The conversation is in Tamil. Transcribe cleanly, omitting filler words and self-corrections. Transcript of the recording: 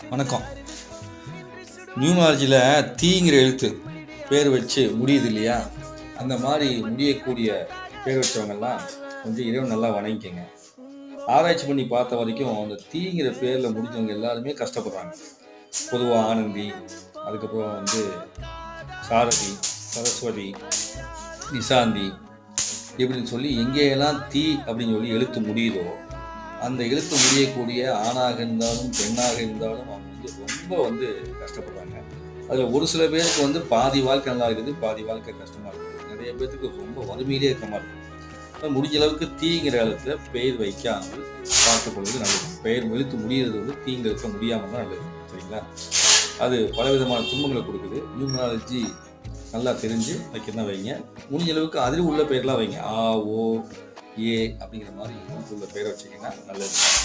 வணக்கம். நியூமராலஜியில் தீங்கிற எழுத்து பேர் வச்சு முடியுது இல்லையா? அந்த மாதிரி முடியக்கூடிய பேர் வச்சவங்கெல்லாம் கொஞ்சம் இறைவன் நல்லா வணங்கிக்கங்க. ஆராய்ச்சி பண்ணி பார்த்த வரைக்கும் அந்த தீங்கிற பேரில் முடிஞ்சவங்க எல்லாருமே கஷ்டப்படுறாங்க. பொதுவாக ஆனந்தி, அதுக்கப்புறம் சாரதி, சரஸ்வதி, நிசாந்தி இப்படின்னு சொல்லி எங்கேயெல்லாம் தீ அப்படின்னு சொல்லி எழுத்து முடியுதோ அந்த எழுத்து முடியக்கூடிய ஆணாக இருந்தாலும் பெண்ணாக இருந்தாலும் அவங்க ரொம்ப கஷ்டப்படுறாங்க. அதில் ஒரு சில பேருக்கு பாதி வாழ்க்கை நல்லா இருக்குது, பாதி வாழ்க்கை கஷ்டமாக இருக்குது. நிறைய பேருக்கு ரொம்ப வறுமையிலே இருக்க மாதிரி இருக்கும். முடிஞ்ச அளவுக்கு தீங்கிற எழுத்துல பெயர் வைக்காமல் பார்த்துக்கொள்வது நல்லது. பெயர் எழுத்து முடிகிறது தீங்கிற எழுத்த முடியாமல் தான் நல்லது. சரிங்களா? அது பலவிதமான துன்பங்களை கொடுக்குது. நியூமராலஜி நல்லா தெரிஞ்சு வைக்கிறதா வைங்க. முடிஞ்ச அளவுக்கு அதில் உள்ள பெயர்லாம் வைங்க. ஆ, ஓ, ஏ அப்படிங்கிற மாதிரி உள்ள பெயரை வச்சிங்கன்னா நல்லது.